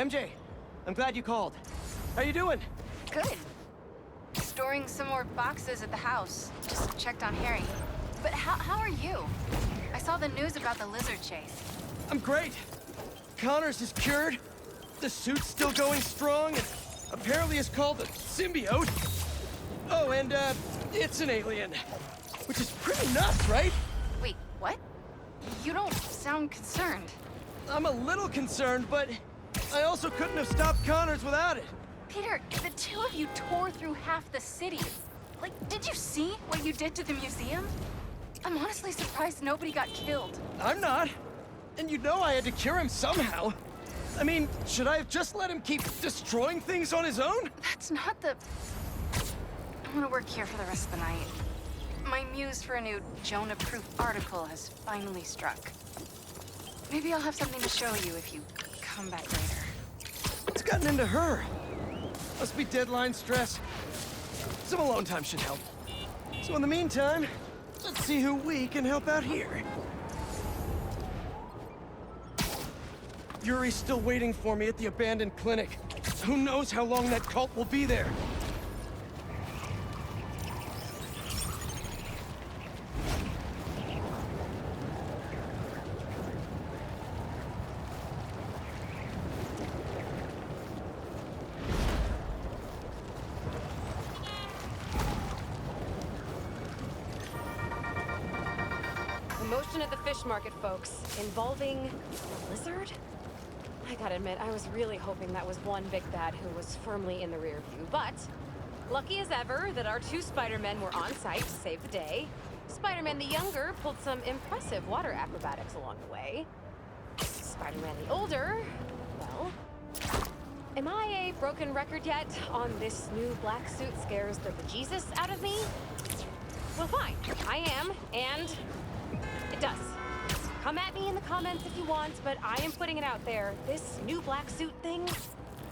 MJ, I'm glad you called. How you doing? Good. Storing some more boxes at the house. Just checked on Harry. But how are you? I saw the news about the lizard chase. I'm great. Connors is cured. The suit's still going strong, and apparently it's called the symbiote. Oh, and it's an alien. Which is pretty nuts, right? Wait, what? You don't sound concerned. I'm a little concerned, but I also couldn't have stopped Connors without it. Peter, the two of you tore through half the city. Like, did you see what you did to the museum? I'm honestly surprised nobody got killed. I'm not. And you know I had to cure him somehow. I mean, should I have just let him keep destroying things on his own? That's not the... I want to work here for the rest of the night. My muse for a new Jonah-proof article has finally struck. Maybe I'll have something to show you if you come back later. What's gotten into her? Must be deadline stress. Some alone time should help. So in the meantime, let's see who we can help out here. Yuri's still waiting for me at the abandoned clinic. Who knows how long that cult will be there? Commotion at the fish market, folks, involving a lizard? I gotta admit, I was really hoping that was one big bad who was firmly in the rear view, but lucky as ever that our two Spider-Men were on site to save the day. Spider-Man the younger pulled some impressive water acrobatics along the way. Spider-Man the older, well, am I a broken record yet on this new black suit scares the bejesus out of me? Well, fine, I am, and it does. Come at me in the comments if you want, but I am putting it out there. This new black suit thing,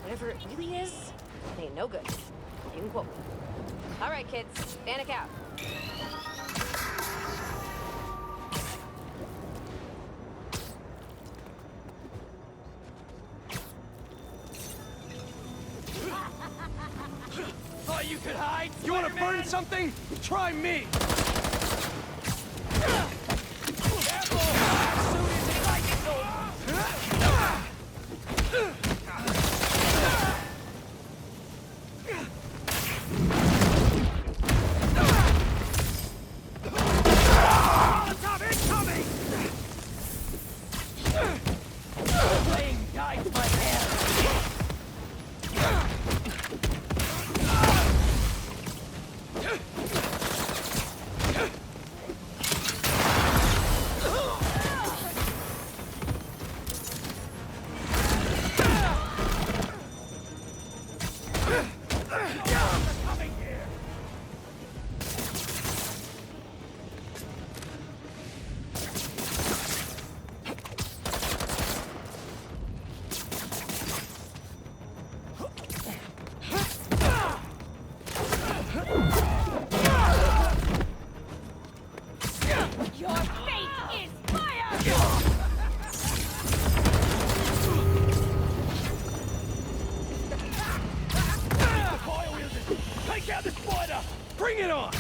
whatever it really is, it ain't no good. You can quote me. All right, kids, panic out. Thought you could hide? You want to burn something? Try me! Bring it on!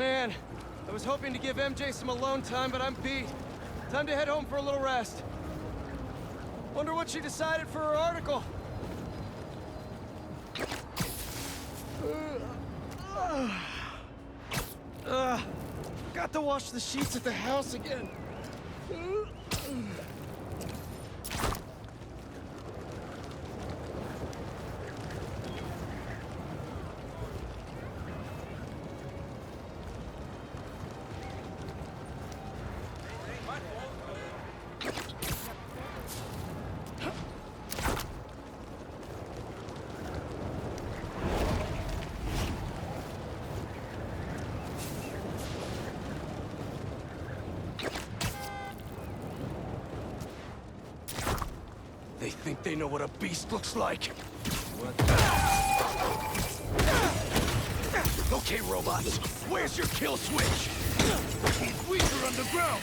Man, I was hoping to give MJ some alone time, but I'm beat. Time to head home for a little rest. Wonder what she decided for her article. Got to wash the sheets at the house again. They think they know what a beast looks like. Okay, robots, where's your kill switch? He's weaker underground.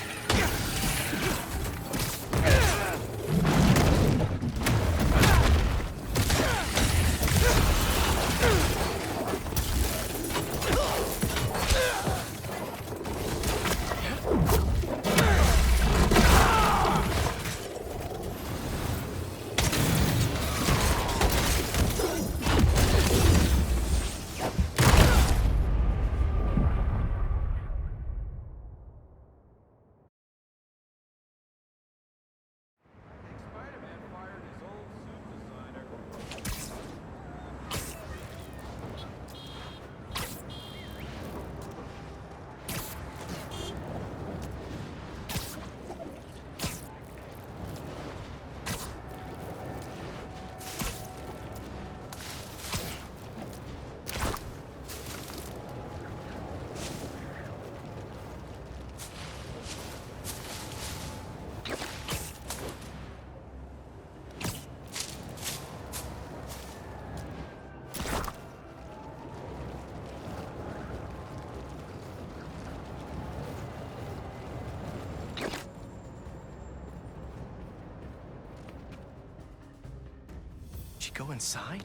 Go inside?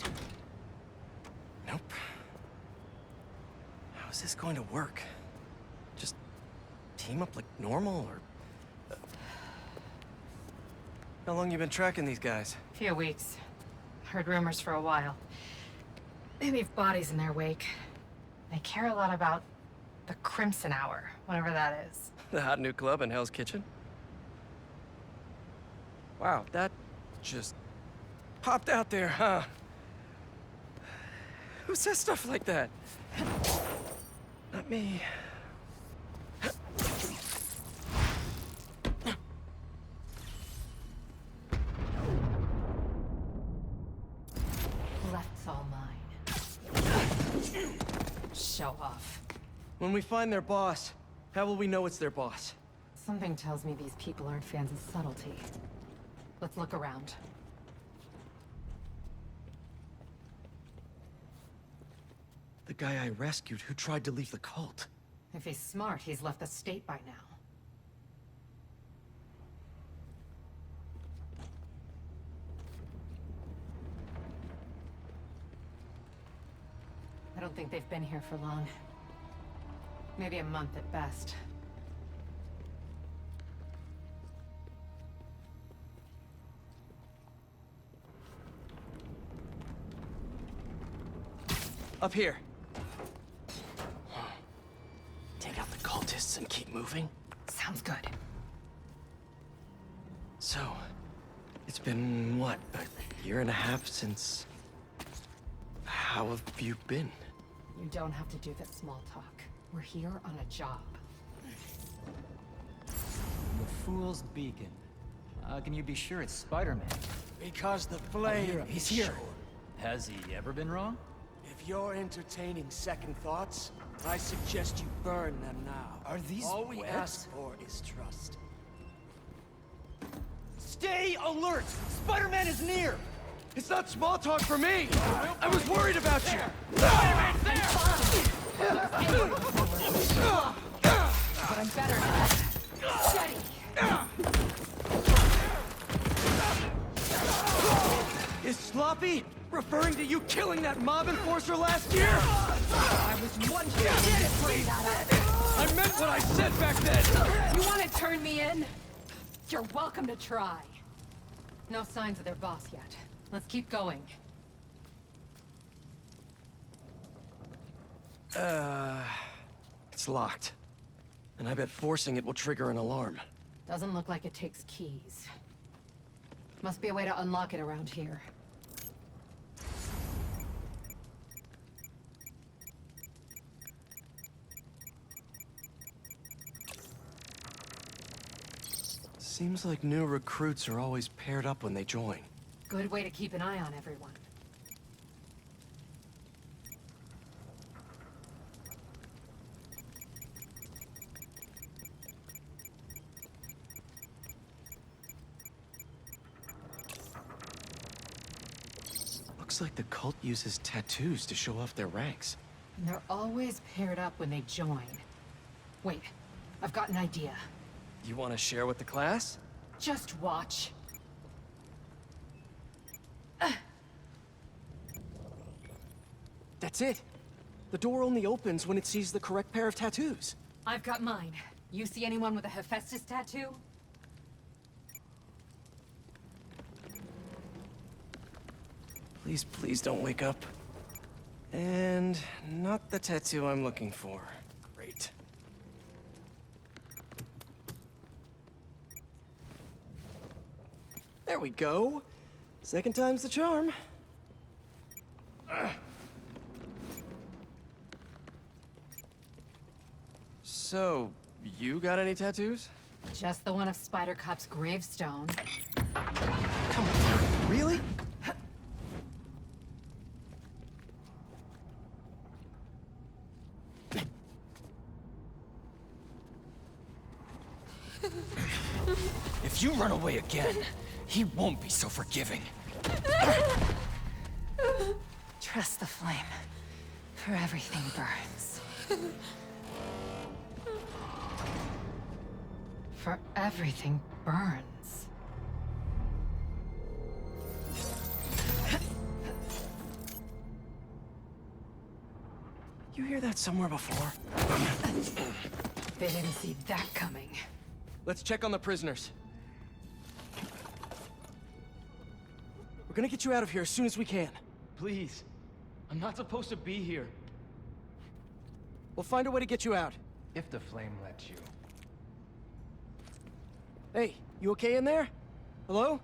Nope. How is this going to work? Just team up like normal, or... How long you been tracking these guys? Few weeks. Heard rumors for a while. They leave bodies in their wake. They care a lot about the Crimson Hour, whatever that is. The hot new club in Hell's Kitchen? Wow, that just popped out there, huh? Who says stuff like that? Not me. Left's all mine. Show off. When we find their boss, how will we know it's their boss? Something tells me these people aren't fans of subtlety. Let's look around. The guy I rescued who tried to leave the cult. If he's smart, he's left the state by now. I don't think they've been here for long. Maybe a month at best. Up here. Take out the cultists and keep moving? Sounds good. So, it's been, what, a year and a half since... How have you been? You don't have to do this small talk. We're here on a job. The Fool's Beacon. Can you be sure it's Spider-Man? Because the flame He's here. Has he ever been wrong? If you're entertaining second thoughts, I suggest you burn them now. Are these All we wet? ask for is trust. Stay alert! Spider-Man is near! It's not small talk for me! I was worried about you! But I'm better now. Steady! Is Sloppy referring to you killing that mob enforcer last year? I was one chance to bring that up. I meant what I said back then! You want to turn me in? You're welcome to try. No signs of their boss yet. Let's keep going. It's locked. And I bet forcing it will trigger an alarm. Doesn't look like it takes keys. Must be a way to unlock it around here. Seems like new recruits are always paired up when they join. Good way to keep an eye on everyone. Looks like the cult uses tattoos to show off their ranks. And they're always paired up when they join. Wait, I've got an idea. You want to share with the class? Just watch. That's it. The door only opens when it sees the correct pair of tattoos. I've got mine. You see anyone with a Hephaestus tattoo? Please, please don't wake up. And not the tattoo I'm looking for. Great. There we go. Second time's the charm. So, you got any tattoos? Just the one of Spider Cop's gravestone. Come on, really? If you run away again, he won't be so forgiving. Trust the flame, for everything burns. For everything burns. You hear that somewhere before? They didn't see that coming. Let's check on the prisoners. We're gonna get you out of here as soon as we can. Please. I'm not supposed to be here. We'll find a way to get you out. If the flame lets you. Hey, you okay in there? Hello?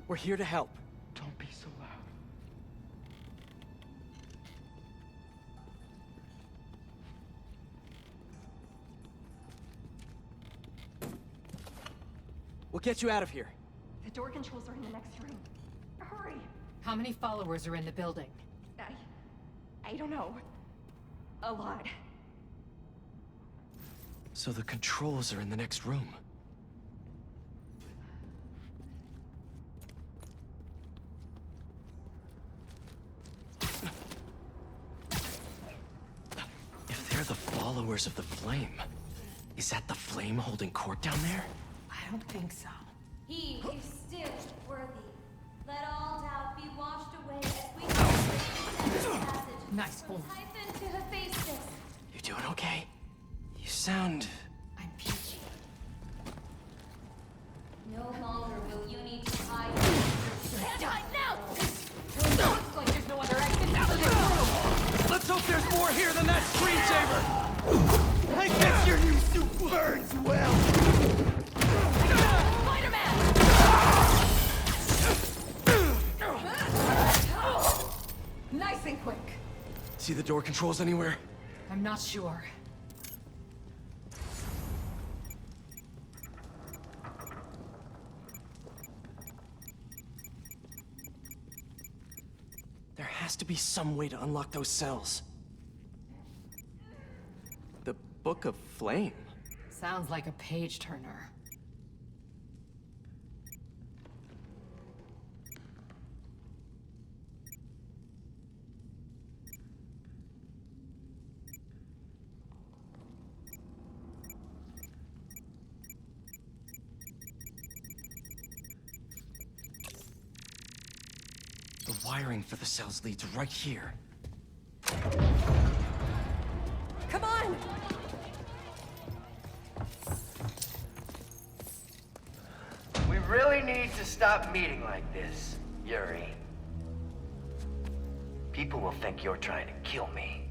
We're here to help. Don't be so loud. We'll get you out of here. The door controls are in the next room. Hurry! How many followers are in the building? I don't know. A lot. So the controls are in the next room. If they're the followers of the flame, is that the flame holding court down there? I don't think so. He is still worthy. Let all doubt be washed away as we go through the passage. Nice From one. Typhon to Hephaestus. You doing okay? You sound... I'm peachy. No longer will you need to hide. Stand hide now! Looks like there's no other exit out of this room! Let's hope there's more here than that screensaver! I guess your new suit burns well! Nice and quick. See the door controls anywhere? I'm not sure. There has to be some way to unlock those cells. The Book of Flame? Sounds like a page turner. The wiring for the cells leads right here. really need to stop meeting like this, Yuri. People will think you're trying to kill me.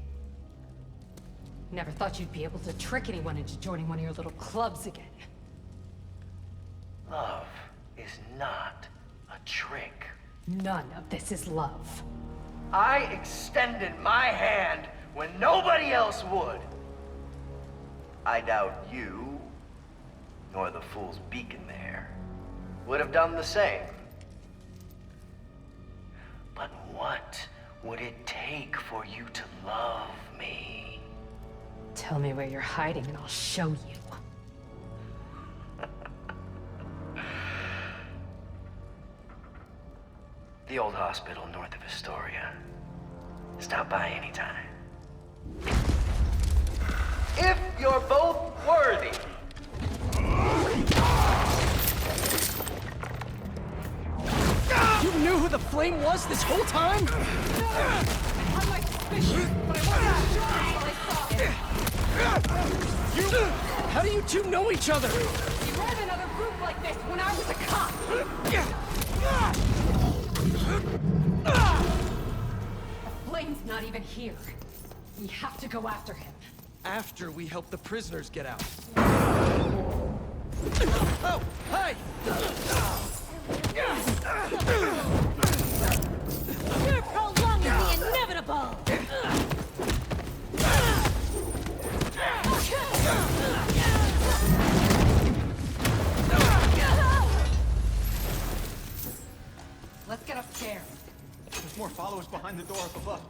Never thought you'd be able to trick anyone into joining one of your little clubs again. Love is not a trick. None of this is love. I extended my hand when nobody else would. I doubt you, nor the Fool's Beacon there, would have done the same. But what would it take for you to love me? Tell me where you're hiding and I'll show you. The old hospital north of Astoria. Stop by anytime. If you're both worthy. You knew who the Flame was this whole time? Had my suspicions, but I wasn't sure until I saw it. How do you two know each other? You ran another group like this when I was a cop. Flame's not even here. We have to go after him. After we help the prisoners get out. Oh, hi! You're prolonging the inevitable! Let's get upstairs. There's more followers behind the door up above.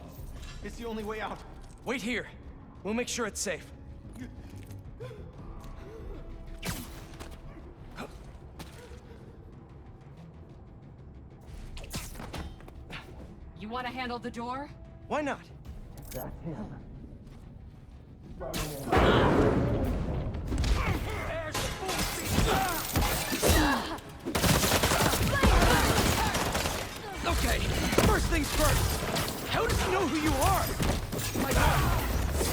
It's the only way out. Wait here. We'll make sure it's safe. You want to handle the door? Why not? Okay, first things first. How does he know who you are? My God.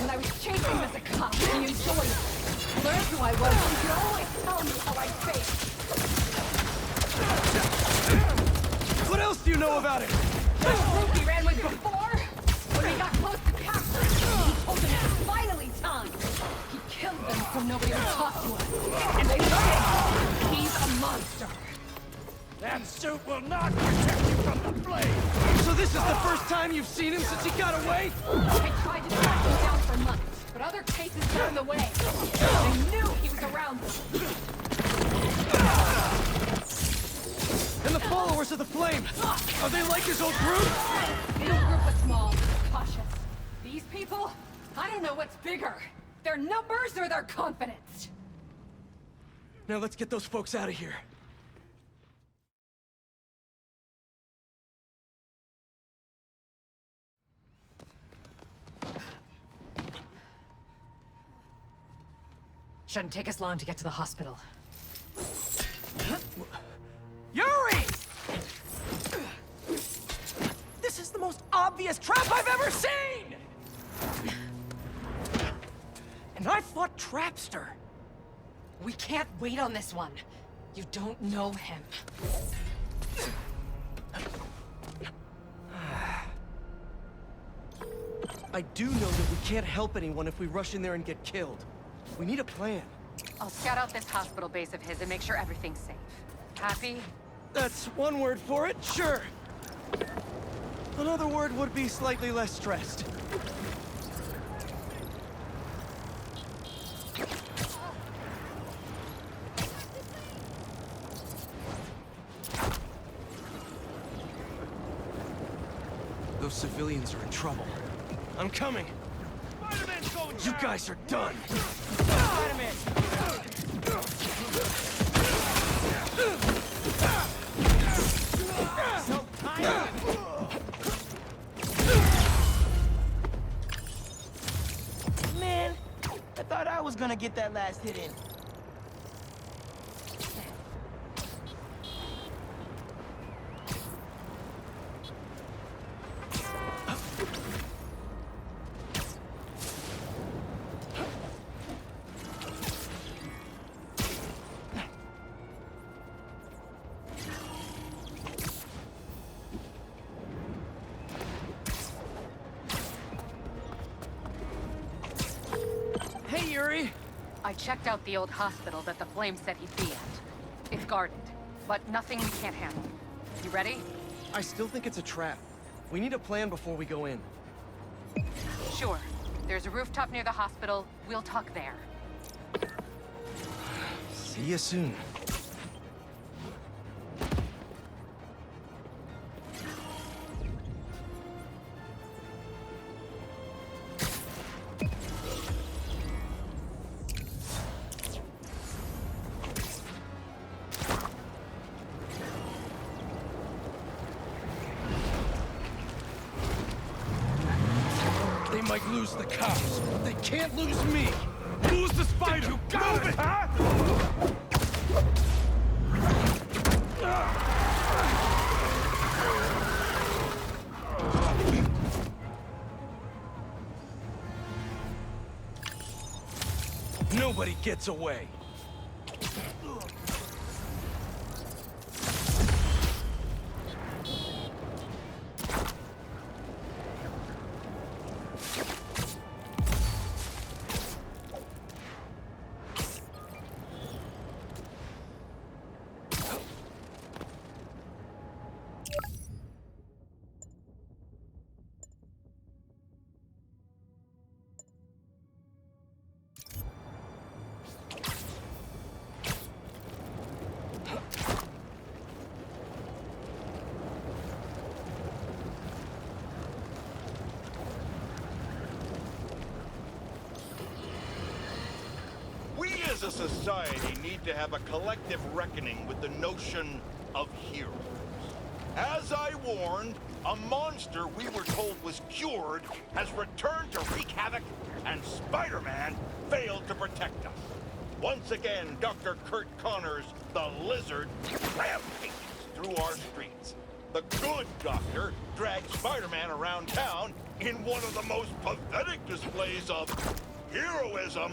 When I was chasing him as a cop, he enjoyed it. Learned who I was. He could always tell me how I faced. What else do you know about him? The group he ran with before? When we got close to capture, he told them it was finally time. He killed them so nobody would talk to us. And they listened. He's a monster. That suit will not protect you from the flame! So this is the first time you've seen him since he got away? I tried to track him down for months, but other cases got in the way. I knew he was around them. And the followers of the flame, are they like his old group? His group was small, cautious. These people, I don't know what's bigger. Their numbers or their confidence. Now let's get those folks out of here. Shouldn't take us long to get to the hospital. Yuri! This is the most obvious trap I've ever seen! And I fought Trapster. We can't wait on this one. You don't know him. I do know that we can't help anyone if we rush in there and get killed. We need a plan. I'll scout out this hospital base of his and make sure everything's safe. Happy? That's one word for it, sure. Another word would be slightly less stressed. Those civilians are in trouble. I'm coming. You guys are done. Man, I thought I was gonna get that last hit in. I checked out the old hospital that the Flame said he'd be at. It's guarded, but nothing we can't handle. You ready? I still think it's a trap. We need a plan before we go in. Sure. There's a rooftop near the hospital. We'll talk there. See you soon. They might lose the cops, but they can't lose me! Lose the spider! You got it, huh? Nobody gets away! As a society, need to have a collective reckoning with the notion of heroes. As I warned, a monster we were told was cured has returned to wreak havoc, and Spider-Man failed to protect us. Once again, Dr. Kurt Connors, the Lizard, rampages through our streets. The good doctor dragged Spider-Man around town in one of the most pathetic displays of heroism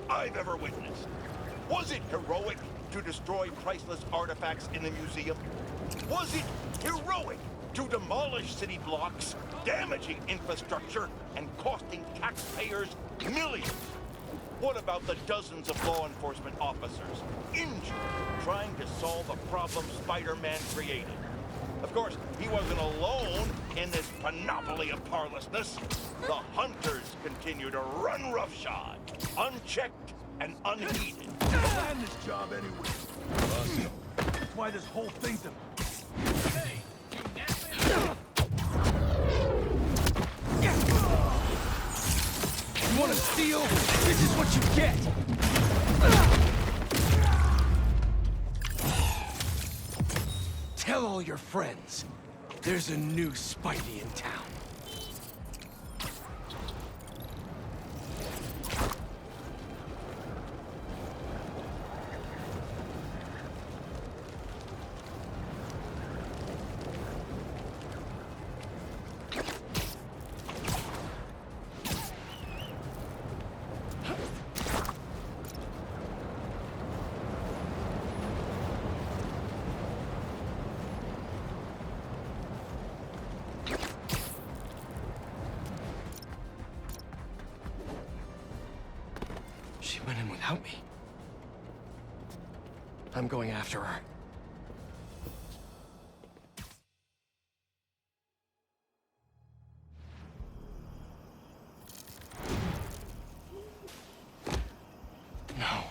I've ever witnessed. Was it heroic to destroy priceless artifacts in the museum? Was it heroic to demolish city blocks, damaging infrastructure, and costing taxpayers millions? What about the dozens of law enforcement officers injured trying to solve a problem Spider-Man created? Of course, he wasn't alone in this panoply of parlessness. The hunters continue to run roughshod, unchecked and unheeded. Plan this job anyway. That's why this whole thing's a... Hey, you want to steal? This is what you get! Tell all your friends, there's a new Spidey in town. She went in without me. I'm going after her. No.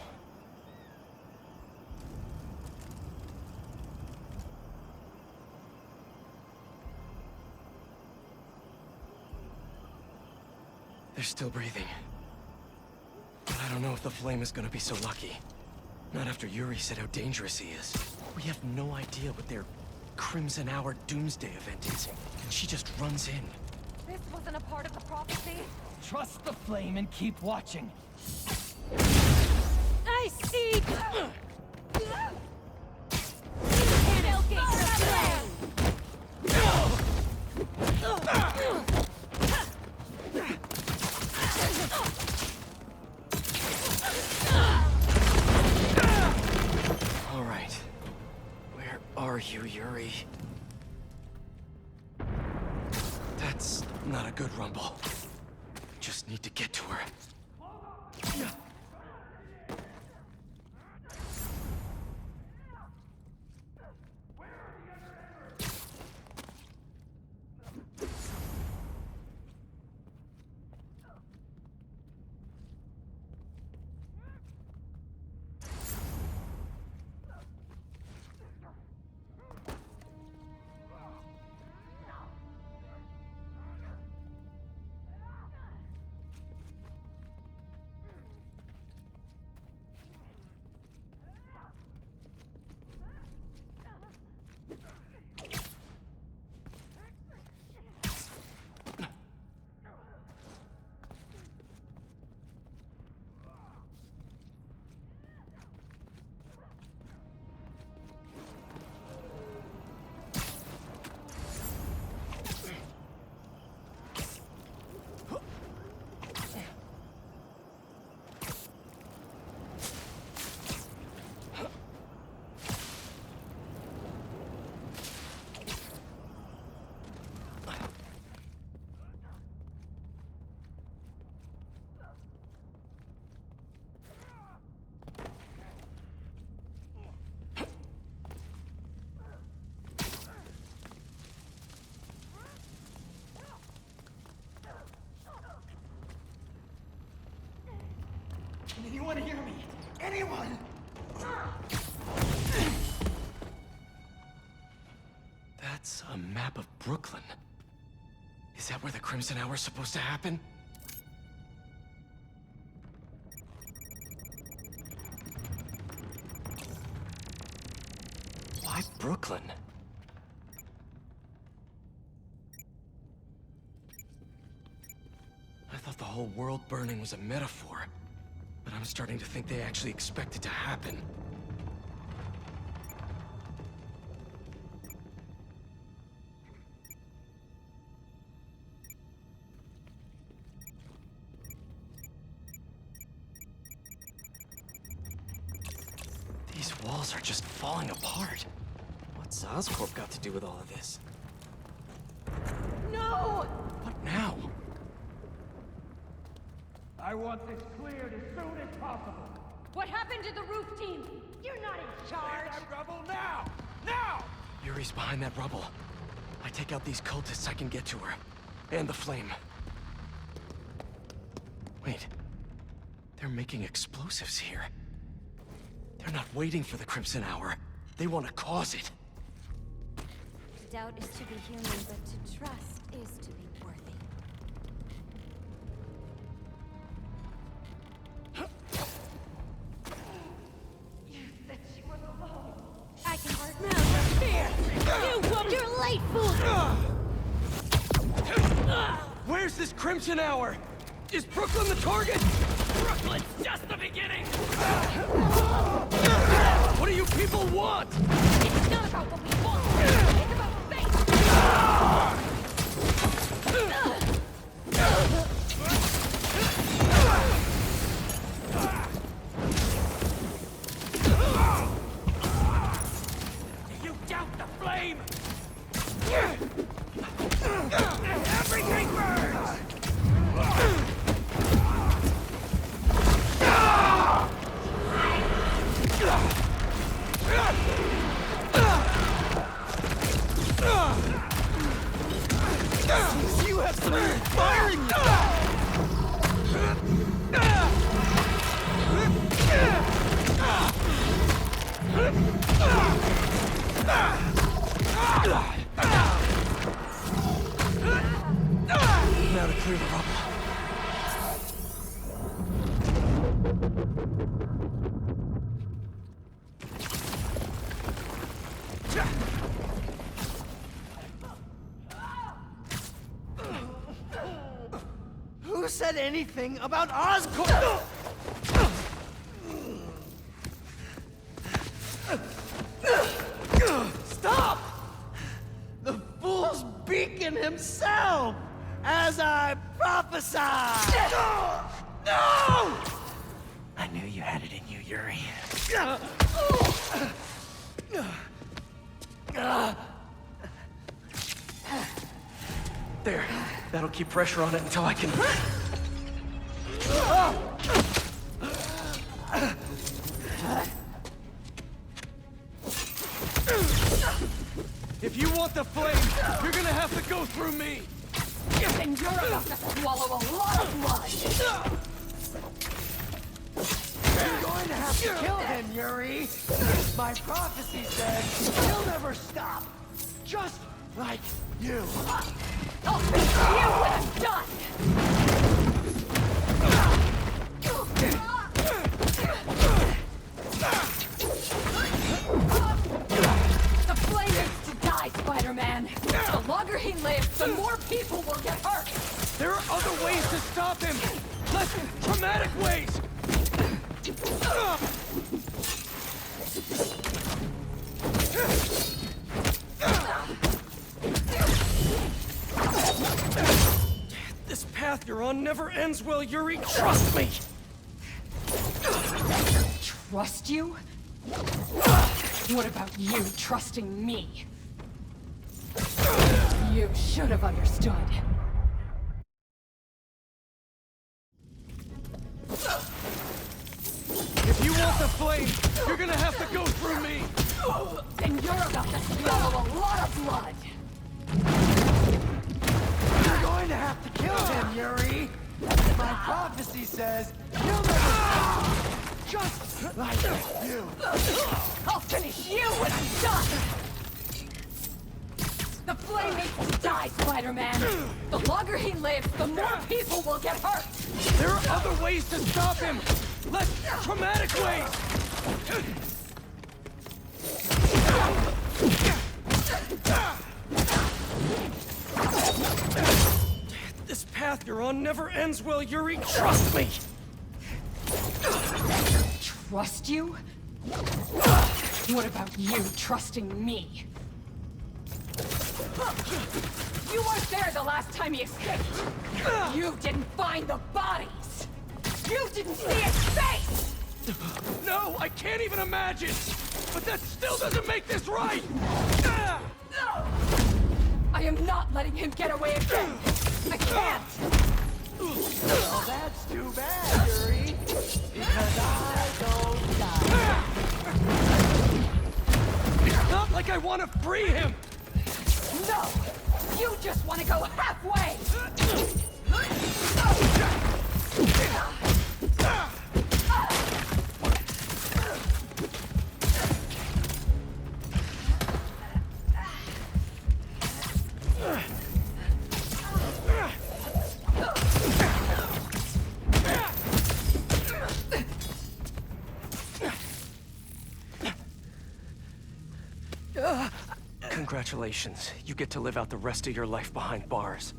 They're still breathing. But I don't know if the Flame is gonna be so lucky. Not after Yuri said how dangerous he is. We have no idea what their Crimson Hour Doomsday event is, and she just runs in. This wasn't a part of the prophecy. Trust the Flame and keep watching. I see! Tailgate the Flame! All right. Where are you, Yuri? That's not a good rumble. Just need to get to her. anyone hear me? Anyone? That's a map of Brooklyn. Is that where the Crimson Hour's supposed to happen? Why Brooklyn? I thought the whole world burning was a metaphor, but I'm starting to think they actually expect it to happen. These walls are just falling apart. What's Oscorp got to do with all of this? No! What now? I want this cleared as soon as possible. What happened to the roof team? You're not in charge! That rubble now! Now! Yuri's behind that rubble. I take out these cultists, I can get to her. And the flame. Wait. They're making explosives here. They're not waiting for the Crimson Hour. They want to cause it. To doubt is to be human, but to trust is to be worthy. You said she was alone. I can work now from here. You're late, fool! Where's this Crimson Hour? Is Brooklyn the target? Brooklyn's just the beginning! What do you people want? It's not about what we want! It's about fate! You doubt the flame! Everything burns! You have some inspiring Now to clear the rubble. Who said anything about Oscorp? Stop! The Fool's Beacon himself! As I prophesied! No! I knew you had it in you, Yuri. There. That'll keep pressure on it until I can... If you want the flame, you're gonna have to go through me! And you're about to swallow a lot of blood! You're going to have to kill him, Yuri! My prophecy says he'll never stop! Just like you! I'll finish you when I'm done! The flame needs to die, Spider-Man! The longer he lives, the more people will get hurt! There are other ways to stop him! Less traumatic ways! This path you're on never ends well, Yuri. Trust me! Trust you? What about you trusting me? You should have understood. If you want the flame, you're gonna have to go through me! And you're about to swallow a lot of blood! You're going to have to kill him, Yuri! My prophecy says he'll never stop! Just like you. I'll finish you when I'm done! The flame needs to die, Spider-Man! The longer he lives, the more people will get hurt! There are other ways to stop him! Less traumatic ways! This path you're on never ends well, Yuri. Trust me! Trust you? What about you trusting me? You weren't there the last time he escaped! You didn't find the bodies! You didn't see his face! No, I can't even imagine! But that still doesn't make this right! I am not letting him get away again! I can't! Well, that's too bad, Yuri. Because I don't die. It's not like I want to free him! No! You just want to go halfway! Congratulations. You get to live out the rest of your life behind bars.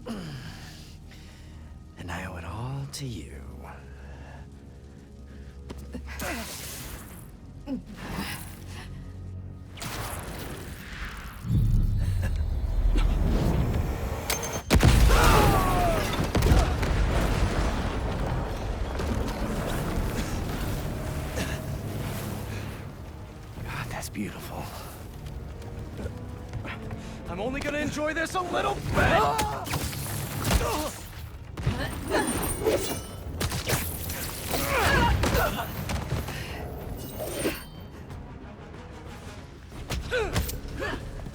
And I owe it all to you. God, that's beautiful. I'm only gonna enjoy this a little bit!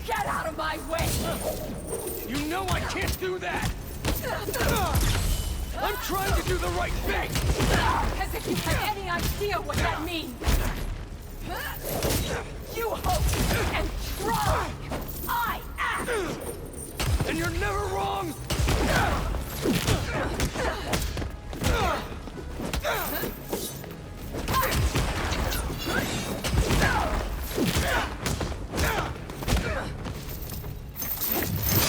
Get out of my way! You know I can't do that! I'm trying to do the right thing! As if you have any idea what that means! You hope and try! I act! And you're never wrong!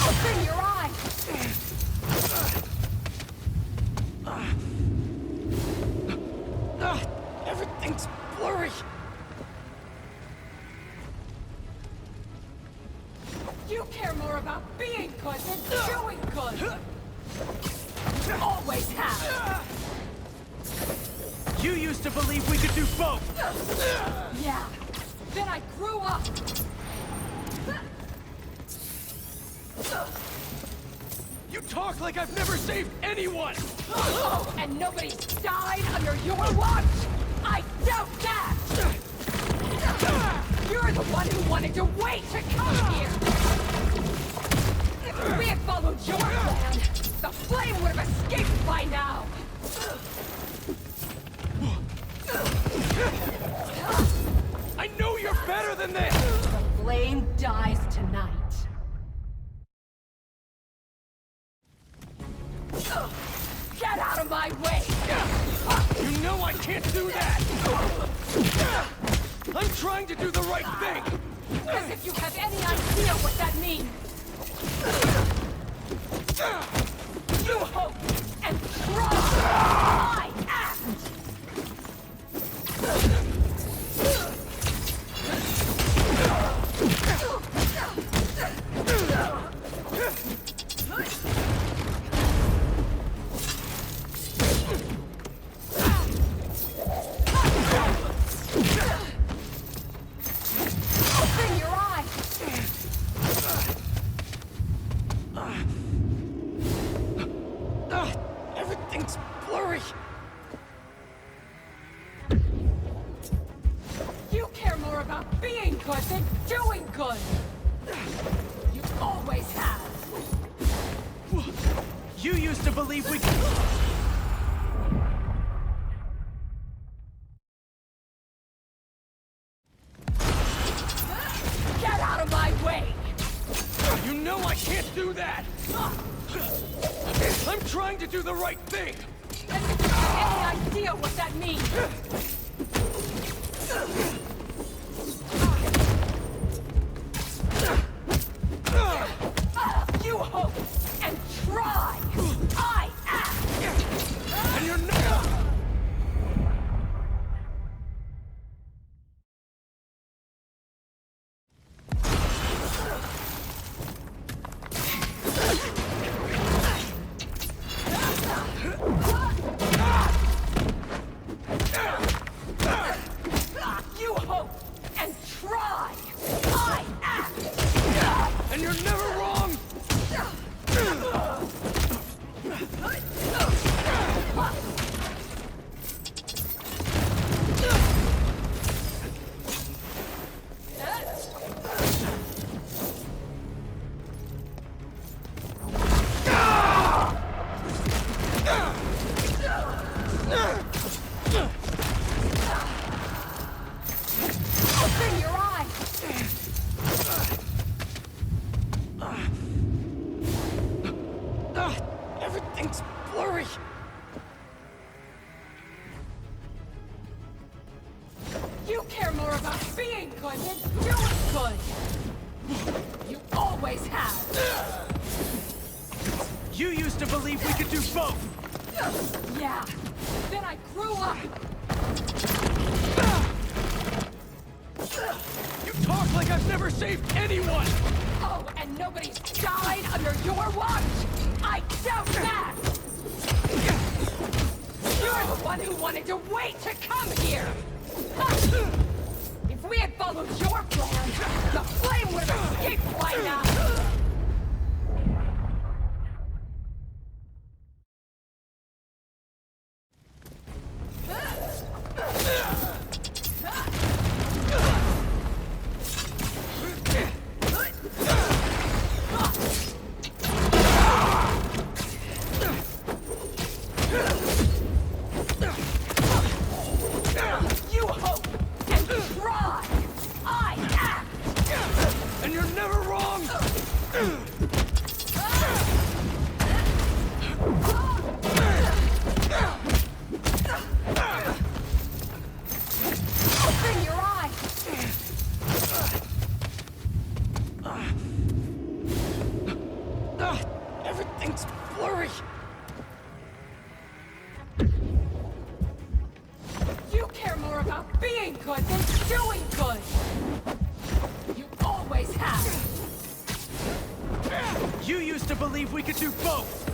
Open your eyes! Everything's blurry! You care more about being good than doing good! You always have! You used to believe we could do both! Yeah. Then I grew up! You talk like I've never saved anyone! Oh, and nobody died under your watch? I doubt that! You're the one who wanted to wait to come here! If we had followed your plan, the flame would have escaped by now! I know you're better than this! The flame dies tonight. Get out of my way! You know I can't do that! I'm trying to do the right thing! As if you have any idea what that means! You hope and try! I act! Open your eyes! Everything's blurry! You care more about being good than doing good! You always have! You used to believe we could... I can't do that! I'm trying to do the right thing! And you have any idea what that means? You hope and try! I act! And you're not... You hope and try! I act! And you're never wrong! Open your eyes! Everything's blurry! You care more about being good than doing good! You always have! You used to believe we could do both! Yeah. Then I grew up! You talk like I've never saved anyone! Oh, and nobody's died under your watch? I doubt that! You're the one who wanted to wait to come here! Ha! If we had followed your plan, the flame would have escaped by now! You hope and try! I act! And you're never wrong! Open your eyes! Everything's blurry! You care more about being good than doing good! You always have! You used to believe we could do both!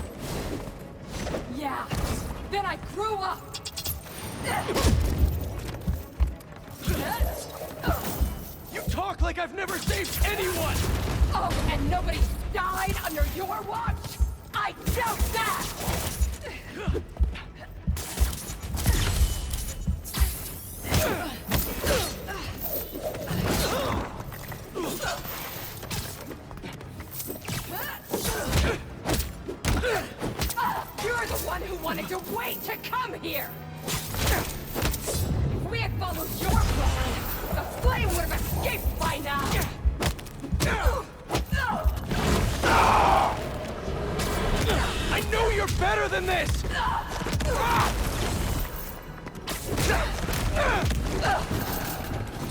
Yeah. Then I grew up! You talk like I've never saved anyone! Oh, and nobody's died under your watch? I doubt that! You're the one who wanted to wait to come here! If we had followed your plan, the flame would have escaped by now! I know you're better than this!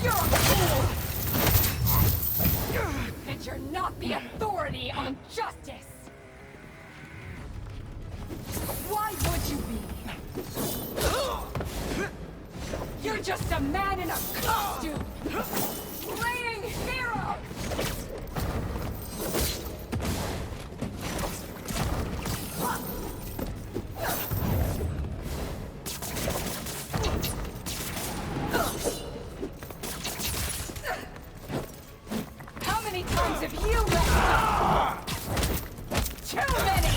You're a fool! And you're not the authority on justice! Why would you be? You're just a man in a costume! Playing hero! How many times have you messed up? Too many!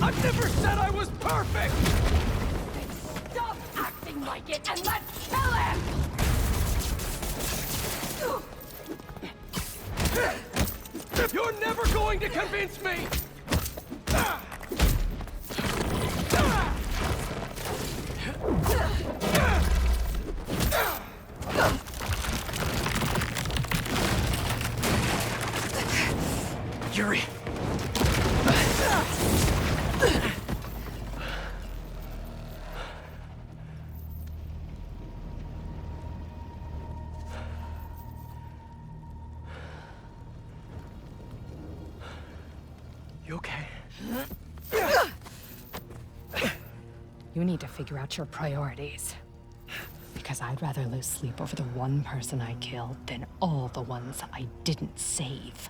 I've never said I was perfect! Then stop acting like it and let's kill him! You're never going to convince me! You okay? You need to figure out your priorities. Because I'd rather lose sleep over the one person I killed than all the ones I didn't save.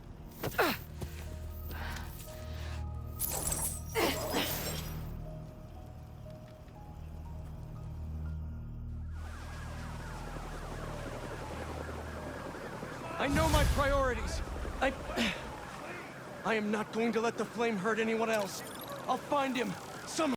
I know my priorities. I am not going to let the flame hurt anyone else. I'll find him somehow.